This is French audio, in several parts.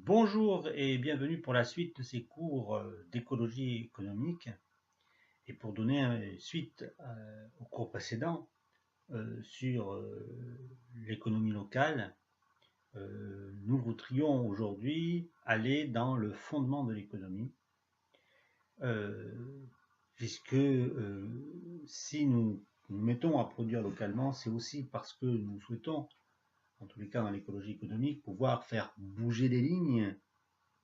Bonjour et bienvenue pour la suite de ces cours d'écologie économique. Et pour donner suite au cours précédent sur l'économie locale, nous voudrions aujourd'hui aller dans le fondement de l'économie, puisque si nous nous mettons à produire localement, c'est aussi parce que nous souhaitons, en tous les cas dans l'écologie économique, pouvoir faire bouger les lignes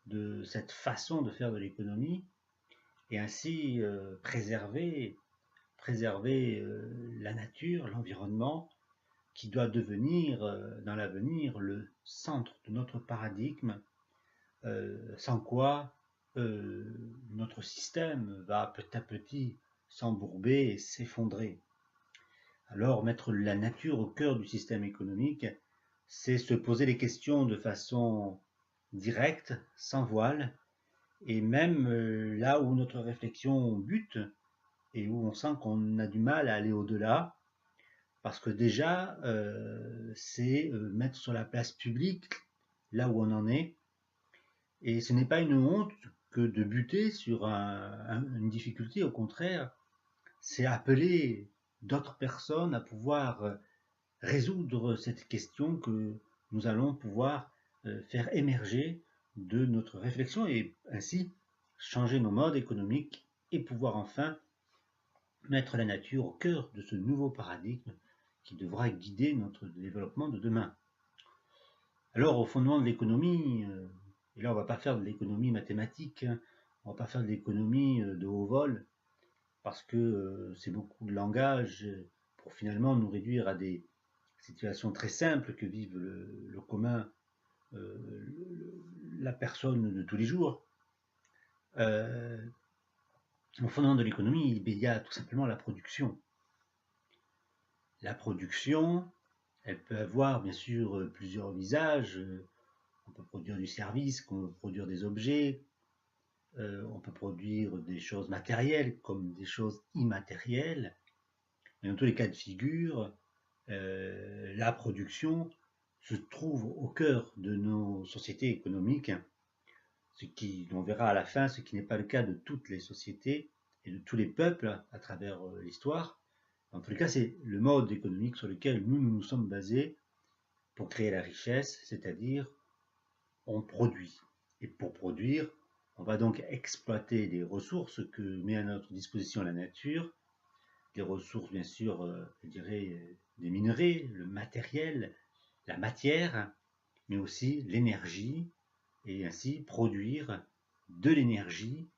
de cette façon de faire de l'économie et ainsi préserver la nature, l'environnement, qui doit devenir dans l'avenir le centre de notre paradigme, sans quoi notre système va petit à petit s'embourber et s'effondrer. Alors mettre la nature au cœur du système économique, c'est se poser les questions de façon directe, sans voile, et même là où notre réflexion bute et où on sent qu'on a du mal à aller au-delà, parce que déjà, c'est mettre sur la place publique là où on en est, et ce n'est pas une honte que de buter sur une difficulté, au contraire, c'est appeler d'autres personnes à pouvoir résoudre cette question que nous allons pouvoir faire émerger de notre réflexion et ainsi changer nos modes économiques et pouvoir enfin mettre la nature au cœur de ce nouveau paradigme qui devra guider notre développement de demain. Alors au fondement de l'économie, et là on ne va pas faire de l'économie mathématique, hein, on ne va pas faire de l'économie de haut vol, parce que c'est beaucoup de langage pour finalement nous réduire à des situations très simples que vivent le commun, la personne de tous les jours. Au fondement de l'économie, il y a tout simplement la production. La production, elle peut avoir bien sûr plusieurs visages. On peut produire du service, on peut produire des objets, on peut produire des choses matérielles comme des choses immatérielles. Et dans tous les cas de figure, la production se trouve au cœur de nos sociétés économiques, ce qui, on verra à la fin, ce qui n'est pas le cas de toutes les sociétés et de tous les peuples à travers l'histoire. En tous les cas, c'est le mode économique sur lequel nous sommes basés pour créer la richesse, c'est-à-dire on produit. Et pour produire, on va donc exploiter les ressources que met à notre disposition la nature, des ressources bien sûr, je dirais, des minerais, le matériel, la matière, mais aussi l'énergie, et ainsi produire de l'énergie,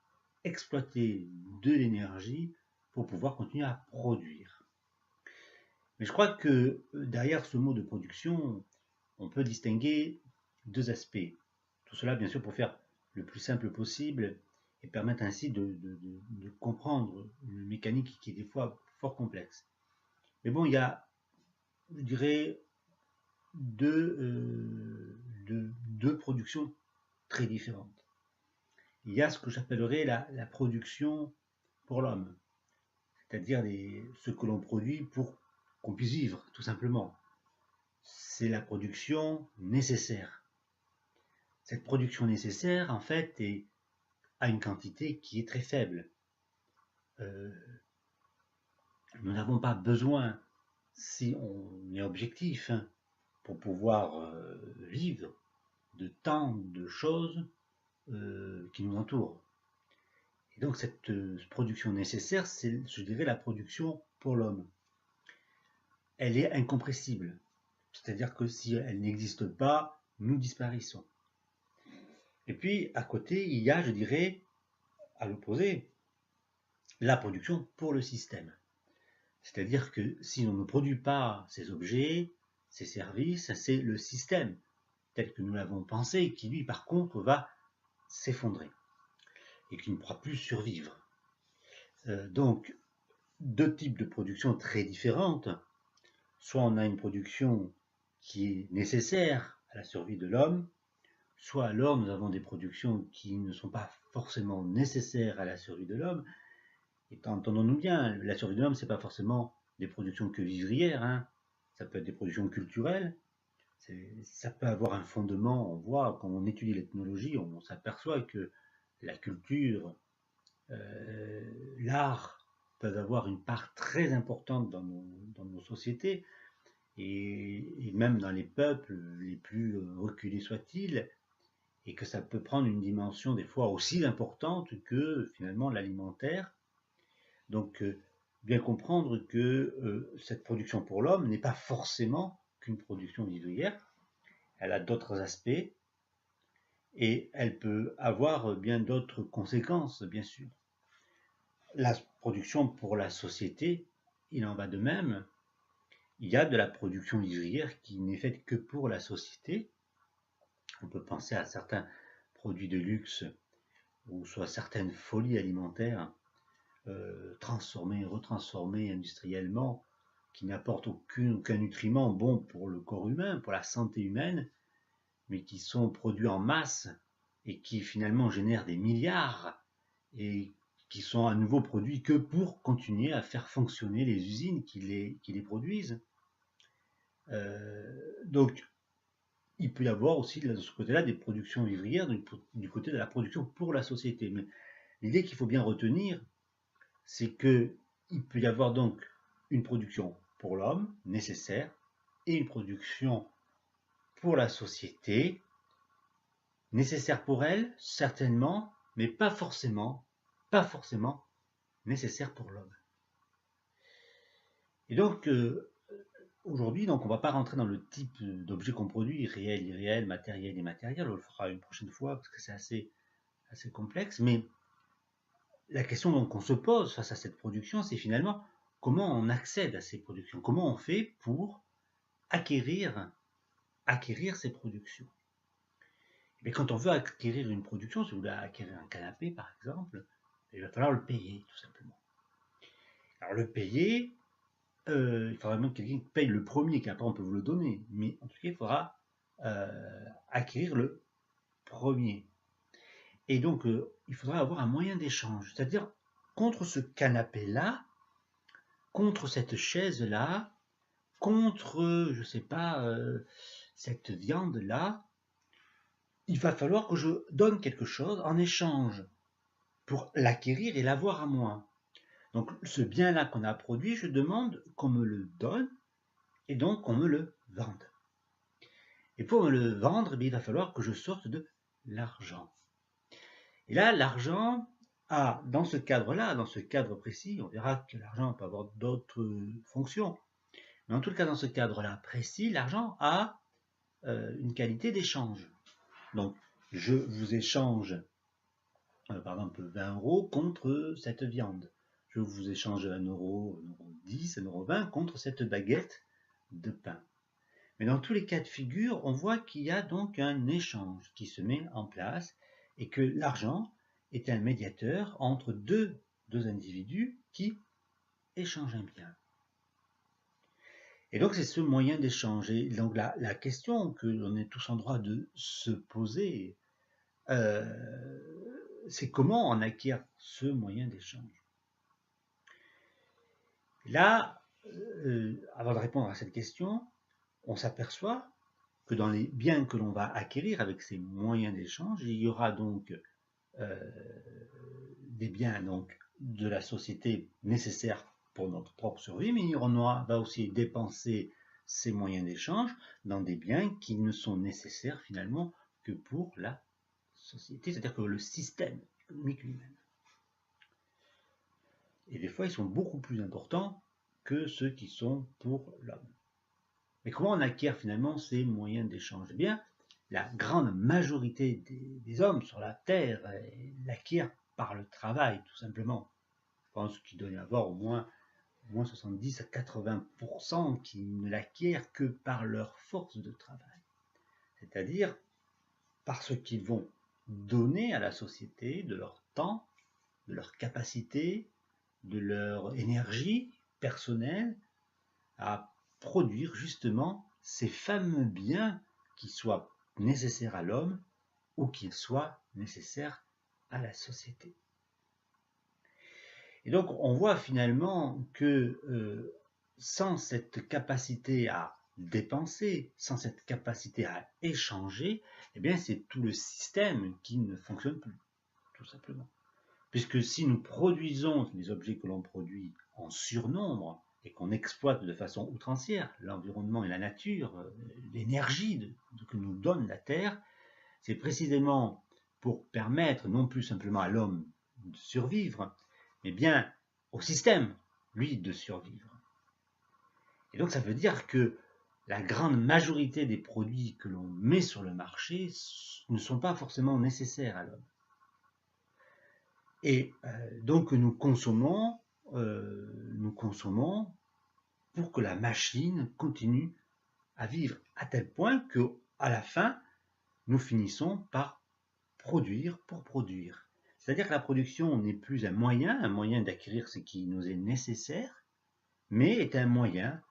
exploiter de l'énergie pour pouvoir continuer à produire. Mais je crois que derrière ce mot de production, on peut distinguer deux aspects. Tout cela, bien sûr, pour faire le plus simple possible et permettre ainsi de comprendre une mécanique qui est des fois fort complexe. Mais bon, il y a, je dirais, deux productions très différentes. Il y a ce que j'appellerais la production pour l'homme, c'est-à-dire ce que l'on produit pour qu'on puisse vivre, tout simplement. C'est la production nécessaire. Cette production nécessaire, en fait, a une quantité qui est très faible. Nous n'avons pas besoin, si on est objectif, hein, pour pouvoir vivre, de tant de choses qui nous entourent. Et donc cette production nécessaire, c'est, je dirais, la production pour l'homme. Elle est incompressible. C'est-à-dire que si elle n'existe pas, nous disparaissons. Et puis, à côté, il y a, je dirais, à l'opposé, la production pour le système. C'est-à-dire que si on ne produit pas ces objets, ces services, c'est le système tel que nous l'avons pensé qui, lui, par contre, va s'effondrer et qui ne pourra plus survivre. Donc, deux types de production très différentes. Soit on a une production qui est nécessaire à la survie de l'homme, soit alors nous avons des productions qui ne sont pas forcément nécessaires à la survie de l'homme. Et entendons-nous bien, la survie de l'homme, ce n'est pas forcément des productions que vivrières, hein. Ça peut être des productions culturelles, Ça peut avoir un fondement. On voit, quand on étudie l'ethnologie, on s'aperçoit que la culture, l'art peuvent avoir une part très importante dans nos sociétés, et même dans les peuples les plus reculés soient-ils, et que ça peut prendre une dimension des fois aussi importante que finalement l'alimentaire. Donc, bien comprendre que cette production pour l'homme n'est pas forcément qu'une production vivrière, elle a d'autres aspects, et elle peut avoir bien d'autres conséquences, bien sûr. La production pour la société, il en va de même. Il y a de la production vivrière qui n'est faite que pour la société. On peut penser à certains produits de luxe, ou soit certaines folies alimentaires transformées, retransformées industriellement, qui n'apportent aucun nutriment bon pour le corps humain, pour la santé humaine, mais qui sont produits en masse et qui finalement génèrent des milliards, et qui sont à nouveau produits que pour continuer à faire fonctionner les usines qui les produisent. Donc, il peut y avoir aussi de ce côté-là des productions vivrières, du côté de la production pour la société. Mais l'idée qu'il faut bien retenir, c'est qu'il peut y avoir donc une production pour l'homme nécessaire et une production pour la société nécessaire pour elle, certainement, mais pas forcément nécessaire pour l'homme. Et donc, aujourd'hui, donc, on ne va pas rentrer dans le type d'objet qu'on produit, réel, irréel, matériel, immatériel. On le fera une prochaine fois parce que c'est assez complexe. Mais la question qu'on se pose face à cette production, c'est finalement comment on accède à ces productions, comment on fait pour acquérir ces productions. Mais quand on veut acquérir une production, si vous voulez acquérir un canapé par exemple, il va falloir le payer tout simplement. Alors le payer, il faudra même que quelqu'un paye le premier, qu'après on peut vous le donner, mais en tout cas il faudra acquérir le premier. Et donc il faudra avoir un moyen d'échange, c'est-à-dire contre ce canapé-là, contre cette chaise-là, contre, je sais pas, cette viande-là, il va falloir que je donne quelque chose en échange pour l'acquérir et l'avoir à moi. Donc ce bien-là qu'on a produit, je demande qu'on me le donne et donc qu'on me le vende. Et pour me le vendre, il va falloir que je sorte de l'argent. Et là, l'argent a, dans ce cadre-là, dans ce cadre précis, on verra que l'argent peut avoir d'autres fonctions, mais en tout cas dans ce cadre-là précis, l'argent a une qualité d'échange. Donc, je vous échange, par exemple, 20 euros contre cette viande. Je vous échange 1 euro, 1,10 €, 1,20 € contre cette baguette de pain. Mais dans tous les cas de figure, on voit qu'il y a donc un échange qui se met en place et que l'argent est un médiateur entre deux individus qui échangent un bien. Et donc c'est ce moyen d'échange. Et donc la question que l'on est tous en droit de se poser, c'est comment on acquiert ce moyen d'échange. Là, avant de répondre à cette question, on s'aperçoit que dans les biens que l'on va acquérir avec ces moyens d'échange, il y aura donc des biens donc, de la société nécessaires pour notre propre survie, mais on va aussi dépenser ces moyens d'échange dans des biens qui ne sont nécessaires finalement que pour la société, c'est-à-dire que le système économique lui-même. Et des fois, ils sont beaucoup plus importants que ceux qui sont pour l'homme. Mais comment on acquiert finalement ces moyens d'échange? Eh bien, la grande majorité des hommes sur la Terre l'acquièrent par le travail, tout simplement. Je pense qu'il doit y avoir au moins 70 à 80% qui ne l'acquièrent que par leur force de travail. C'est-à-dire parce qu'ils vont donner à la société de leur temps, de leur capacité, de leur énergie personnelle à produire justement ces fameux biens qui soient nécessaires à l'homme ou qu'ils soient nécessaires à la société. Et donc on voit finalement que sans cette capacité à dépenser, sans cette capacité à échanger, eh bien c'est tout le système qui ne fonctionne plus, tout simplement. Puisque si nous produisons les objets que l'on produit en surnombre et qu'on exploite de façon outrancière l'environnement et la nature, l'énergie que nous donne la Terre, c'est précisément pour permettre non plus simplement à l'homme de survivre, mais bien au système, lui, de survivre. Et donc ça veut dire que la grande majorité des produits que l'on met sur le marché ne sont pas forcément nécessaires à l'homme. Et donc nous consommons pour que la machine continue à vivre, à tel point que à la fin, nous finissons par produire pour produire. C'est-à-dire que la production n'est plus un moyen d'acquérir ce qui nous est nécessaire, mais est un moyen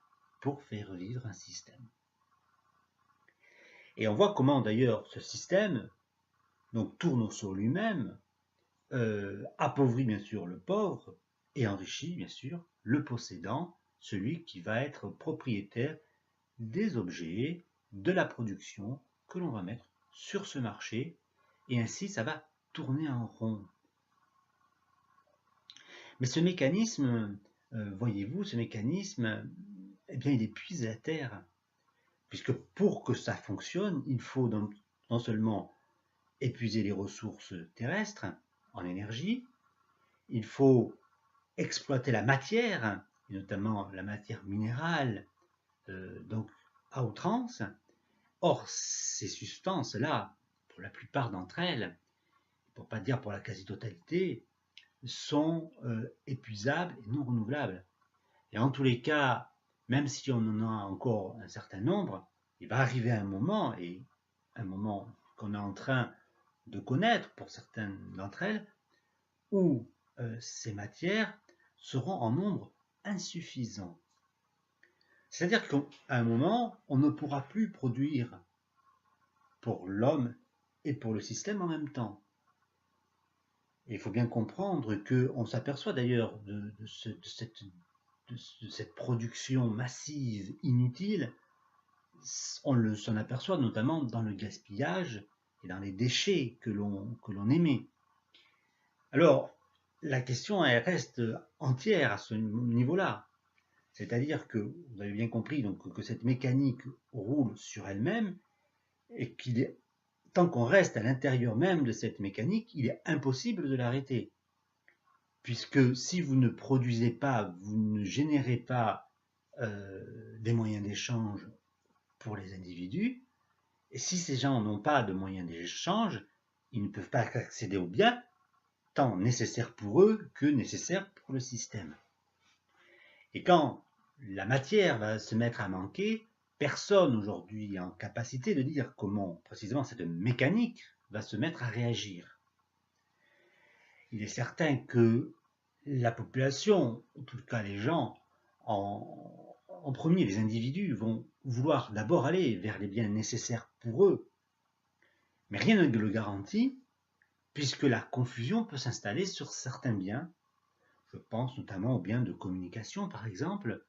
pour faire vivre un système. Et on voit comment d'ailleurs ce système donc, tourne sur lui-même, appauvrit bien sûr le pauvre et enrichit bien sûr le possédant, celui qui va être propriétaire des objets, de la production que l'on va mettre sur ce marché, et ainsi ça va tourner en rond. Mais ce mécanisme, voyez-vous, ce mécanisme, eh bien, il épuise la Terre, puisque pour que ça fonctionne, il faut donc non seulement épuiser les ressources terrestres en énergie, il faut exploiter la matière, et notamment la matière minérale, donc à outrance. Or, ces substances-là, pour la plupart d'entre elles, pour ne pas dire pour la quasi-totalité, sont épuisables et non renouvelables. Et en tous les cas, même si on en a encore un certain nombre, il va arriver un moment, et un moment qu'on est en train de connaître pour certaines d'entre elles, où ces matières seront en nombre insuffisant. C'est-à-dire qu'à un moment, on ne pourra plus produire pour l'homme et pour le système en même temps. Et il faut bien comprendre qu'on s'aperçoit d'ailleurs de cette production massive, inutile, on s'en aperçoit notamment dans le gaspillage et dans les déchets que l'on émet. Alors, la question elle reste entière à ce niveau-là. C'est-à-dire que, vous avez bien compris donc, que cette mécanique roule sur elle-même et qu'il est, tant qu'on reste à l'intérieur même de cette mécanique, il est impossible de l'arrêter. Puisque si vous ne produisez pas, vous ne générez pas des moyens d'échange pour les individus, et si ces gens n'ont pas de moyens d'échange, ils ne peuvent pas accéder aux biens, tant nécessaires pour eux que nécessaires pour le système. Et quand la matière va se mettre à manquer, personne aujourd'hui est en capacité de dire comment précisément cette mécanique va se mettre à réagir. Il est certain que la population, en tout cas les gens, en premier, les individus, vont vouloir d'abord aller vers les biens nécessaires pour eux. Mais rien ne le garantit, puisque la confusion peut s'installer sur certains biens. Je pense notamment aux biens de communication, par exemple,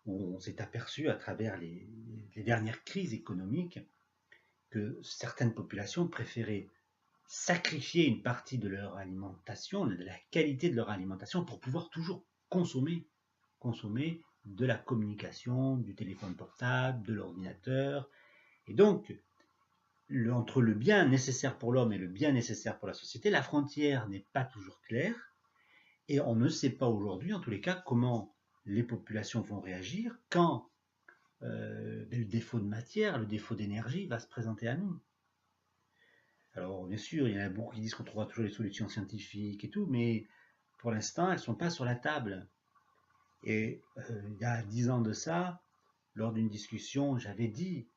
où on s'est aperçu à travers les dernières crises économiques que certaines populations préféraient sacrifier une partie de leur alimentation, de la qualité de leur alimentation, pour pouvoir toujours consommer de la communication, du téléphone portable, de l'ordinateur. Et donc, entre le bien nécessaire pour l'homme et le bien nécessaire pour la société, la frontière n'est pas toujours claire, et on ne sait pas aujourd'hui, en tous les cas, comment les populations vont réagir quand le défaut de matière, le défaut d'énergie va se présenter à nous. Alors, bien sûr, il y en a beaucoup qui disent qu'on trouvera toujours les solutions scientifiques et tout, mais pour l'instant, elles ne sont pas sur la table. Et il y a 10 ans de ça, lors d'une discussion, j'avais dit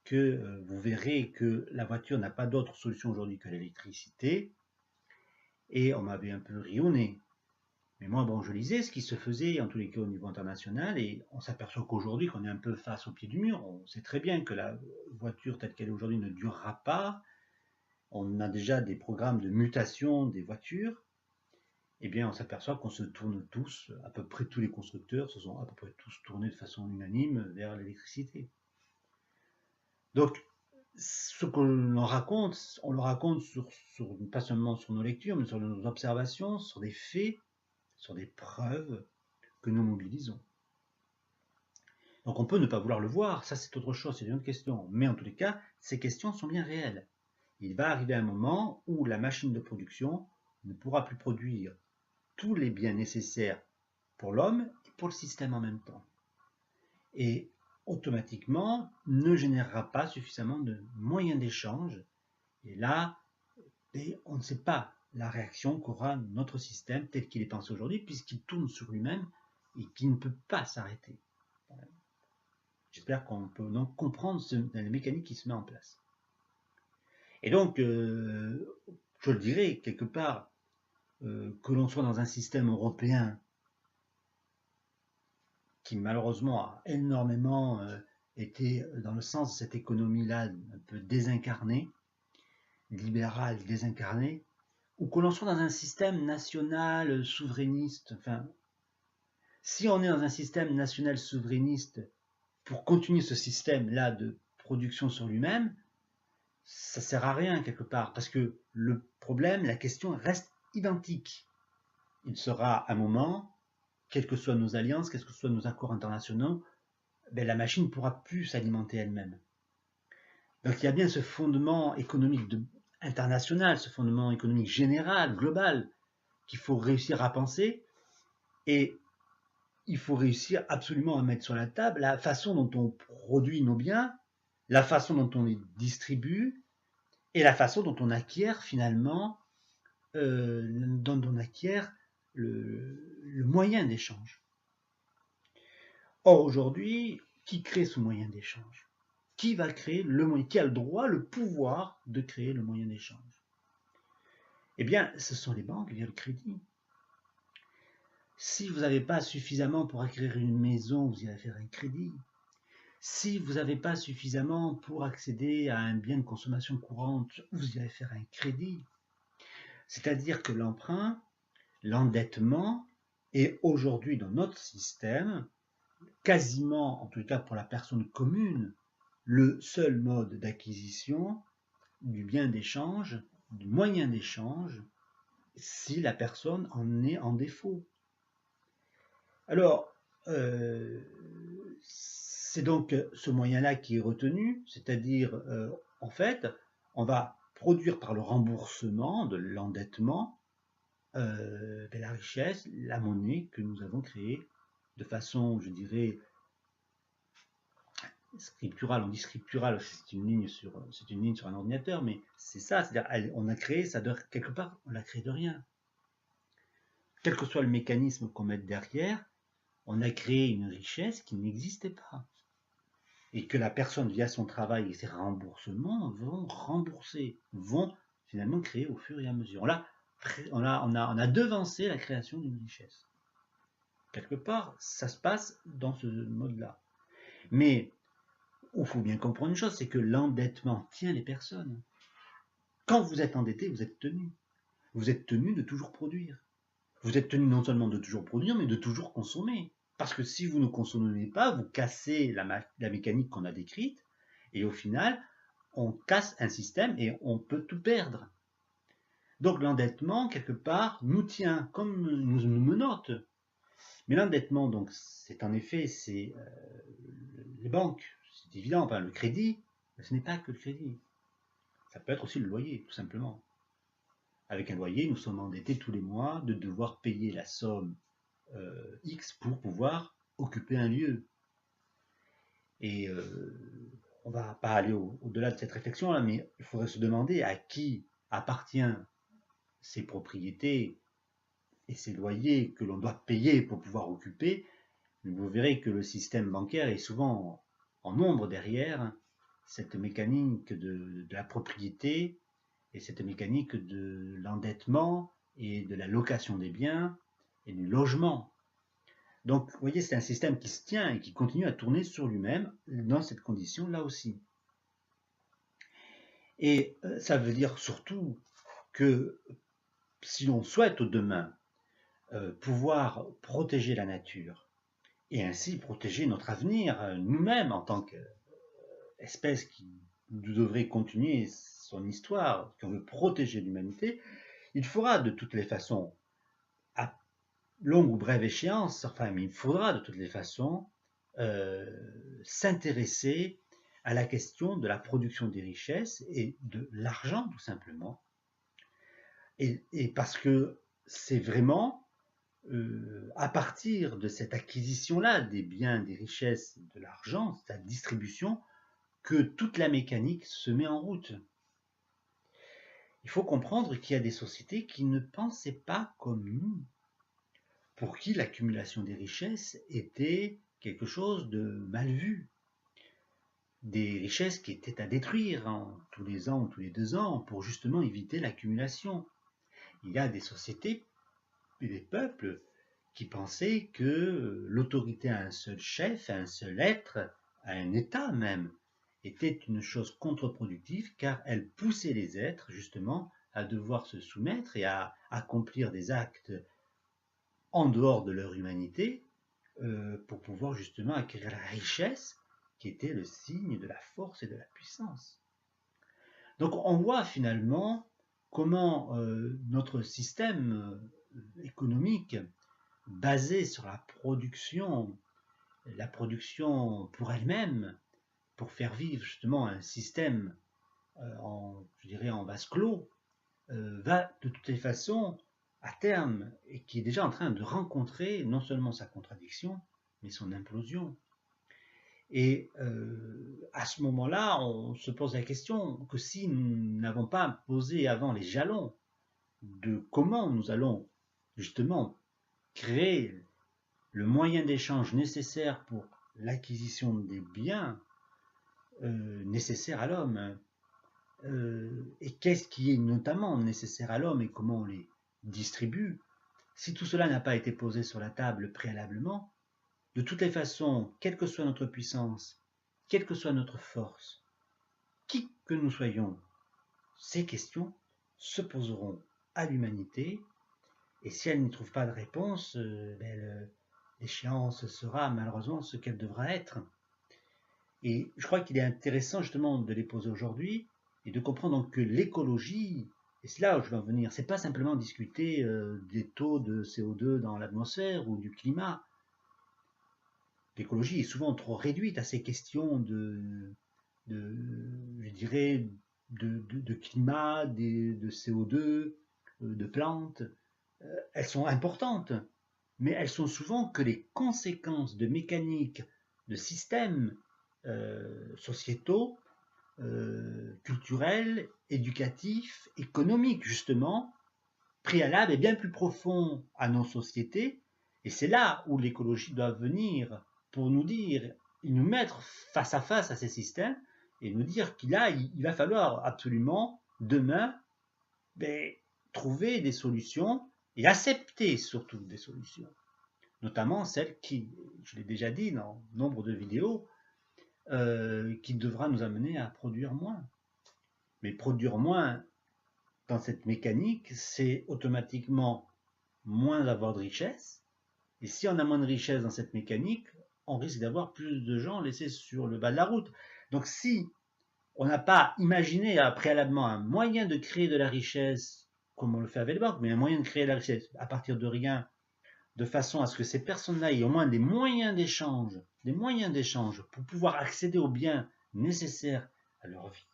que vous verrez que la voiture n'a pas d'autre solution aujourd'hui que l'électricité, et on m'avait un peu ri au nez. Mais moi, bon, je lisais ce qui se faisait, en tous les cas au niveau international, et on s'aperçoit qu'aujourd'hui, qu'on est un peu face au pied du mur. On sait très bien que la voiture telle qu'elle est aujourd'hui ne durera pas. On a déjà des programmes de mutation des voitures. Eh bien, on s'aperçoit qu'on se tourne tous, à peu près tous les constructeurs se sont à peu près tous tournés de façon unanime vers l'électricité. Donc, ce que l'on raconte, on le raconte pas seulement sur nos lectures, mais sur nos observations, sur des faits, sur des preuves que nous mobilisons. Donc on peut ne pas vouloir le voir, ça c'est autre chose, c'est une autre question. Mais en tous les cas, ces questions sont bien réelles. Il va arriver un moment où la machine de production ne pourra plus produire tous les biens nécessaires pour l'homme et pour le système en même temps. Et automatiquement, ne générera pas suffisamment de moyens d'échange. Et là, on ne sait pas la réaction qu'aura notre système tel qu'il est pensé aujourd'hui, puisqu'il tourne sur lui-même et qu'il ne peut pas s'arrêter. J'espère qu'on peut donc comprendre la mécanique qui se met en place. Et donc, je le dirais, quelque part, que l'on soit dans un système européen qui malheureusement a énormément été dans le sens de cette économie-là un peu désincarnée, libérale désincarnée, ou que l'on soit dans un système national souverainiste, enfin, si on est dans un système national souverainiste, pour continuer ce système-là de production sur lui-même, ça sert à rien quelque part, parce que le problème, la question reste identique. Il sera un moment, quelles que soient nos alliances, quels que soient nos accords internationaux, la machine ne pourra plus s'alimenter elle-même. Donc il y a bien ce fondement économique international, ce fondement économique général, global, qu'il faut réussir à penser, et il faut réussir absolument à mettre sur la table la façon dont on produit nos biens, la façon dont on les distribue, et la façon dont on acquiert finalement, dont on acquiert le moyen d'échange. Or aujourd'hui, qui crée ce moyen d'échange? Qui va créer le moyen? Qui a le droit, le pouvoir de créer le moyen d'échange? Eh bien, ce sont les banques via le crédit. Si vous n'avez pas suffisamment pour acquérir une maison, vous irez faire un crédit. Si vous n'avez pas suffisamment pour accéder à un bien de consommation courante, vous irez faire un crédit. C'est-à-dire que l'emprunt, l'endettement est aujourd'hui dans notre système, quasiment, en tout cas pour la personne commune, le seul mode d'acquisition du bien d'échange, du moyen d'échange, si la personne en est en défaut. Alors, c'est donc ce moyen-là qui est retenu, c'est-à-dire, en fait, on va produire par le remboursement de l'endettement la richesse, la monnaie que nous avons créée de façon, je dirais, scripturale. On dit scripturale, c'est une ligne sur un ordinateur, mais c'est ça, c'est-à-dire on a créé ça quelque part, on l'a créé de rien. Quel que soit le mécanisme qu'on mette derrière, on a créé une richesse qui n'existait pas. Et que la personne, via son travail et ses remboursements, vont rembourser, vont finalement créer au fur et à mesure. On a devancé la création d'une richesse. Quelque part, ça se passe dans ce mode-là. Mais il faut bien comprendre une chose, c'est que l'endettement tient les personnes. Quand vous êtes endetté, vous êtes tenu. Vous êtes tenu de toujours produire. Vous êtes tenu non seulement de toujours produire, mais de toujours consommer. Parce que si vous ne consommez pas, vous cassez la mécanique qu'on a décrite, et au final, on casse un système et on peut tout perdre. Donc l'endettement, quelque part, nous tient comme nous menotte. Mais l'endettement, donc, c'est en effet, c'est les banques, c'est évident, enfin, le crédit, ce n'est pas que le crédit. Ça peut être aussi le loyer, tout simplement. Avec un loyer, nous sommes endettés tous les mois de devoir payer la somme X pour pouvoir occuper un lieu. Et on ne va pas aller au-delà de cette réflexion-là, mais il faudrait se demander à qui appartiennent ces propriétés et ces loyers que l'on doit payer pour pouvoir occuper. Vous verrez que le système bancaire est souvent en ombre derrière cette mécanique de la propriété et cette mécanique de l'endettement et de la location des biens et du logement. Donc, vous voyez, c'est un système qui se tient et qui continue à tourner sur lui-même dans cette condition-là aussi. Et ça veut dire surtout que si l'on souhaite demain pouvoir protéger la nature et ainsi protéger notre avenir nous-mêmes en tant espèce qui devrait continuer son histoire, qui veut protéger l'humanité, il faudra de toutes les façons, à longue ou brève échéance, enfin, mais il faudra de toutes les façons s'intéresser à la question de la production des richesses et de l'argent, tout simplement. Et parce que c'est vraiment à partir de cette acquisition-là des biens, des richesses, de l'argent, sa distribution, que toute la mécanique se met en route. Il faut comprendre qu'il y a des sociétés qui ne pensaient pas comme nous, pour qui l'accumulation des richesses était quelque chose de mal vu. Des richesses qui étaient à détruire tous les ans ou tous les 2 ans pour justement éviter l'accumulation. Il y a des sociétés et des peuples qui pensaient que l'autorité à un seul chef, à un seul être, à un État même, était une chose contre-productive car elle poussait les êtres justement à devoir se soumettre et à accomplir des actes en dehors de leur humanité pour pouvoir justement acquérir la richesse qui était le signe de la force et de la puissance. Donc on voit finalement comment notre système économique basé sur la production pour elle-même, pour faire vivre justement un système je dirais en vase clos, va de toutes les façons à terme et qui est déjà en train de rencontrer non seulement sa contradiction, mais son implosion. Et à ce moment-là, on se pose la question que si nous n'avons pas posé avant les jalons de comment nous allons justement créer le moyen d'échange nécessaire pour l'acquisition des biens nécessaires à l'homme, et qu'est-ce qui est notamment nécessaire à l'homme et comment on les distribue, si tout cela n'a pas été posé sur la table préalablement, de toutes les façons, quelle que soit notre puissance, quelle que soit notre force, qui que nous soyons, ces questions se poseront à l'humanité, et si elle n'y trouve pas de réponse, l'échéance sera malheureusement ce qu'elle devra être. Et je crois qu'il est intéressant justement de les poser aujourd'hui et de comprendre que l'écologie, et c'est là où je veux en venir, c'est pas simplement discuter des taux de CO2 dans l'atmosphère ou du climat. L'écologie est souvent trop réduite à ces questions je dirais, de climat, de CO2, de plantes. Elles sont importantes, mais elles sont souvent que les conséquences de mécaniques, de systèmes sociétaux, culturels, éducatifs, économiques, justement, préalables et bien plus profonds à nos sociétés. Et c'est là où l'écologie doit venir pour nous dire, nous mettre face à ces systèmes et nous dire qu'il va falloir absolument, demain, trouver des solutions et accepter surtout des solutions. Notamment celles qui, je l'ai déjà dit dans nombre de vidéos, qui devra nous amener à produire moins. Mais produire moins dans cette mécanique, c'est automatiquement moins avoir de richesse. Et si on a moins de richesse dans cette mécanique, on risque d'avoir plus de gens laissés sur le bas de la route. Donc si on n'a pas imaginé préalablement un moyen de créer de la richesse, comme on le fait avec les banques, mais un moyen de créer de la richesse à partir de rien, de façon à ce que ces personnes-là aient au moins des moyens d'échange pour pouvoir accéder aux biens nécessaires à leur vie,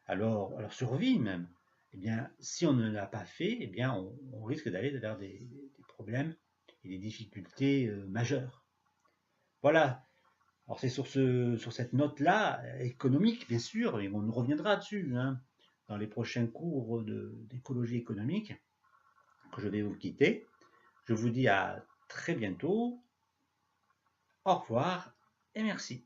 à leur survie même, eh bien, si on ne l'a pas fait, eh bien, on risque d'aller vers des problèmes et des difficultés majeures. Voilà. Alors c'est sur cette note-là, économique bien sûr, et on reviendra dessus dans les prochains cours d'écologie économique, que je vais vous quitter. Je vous dis à très bientôt. Au revoir et merci.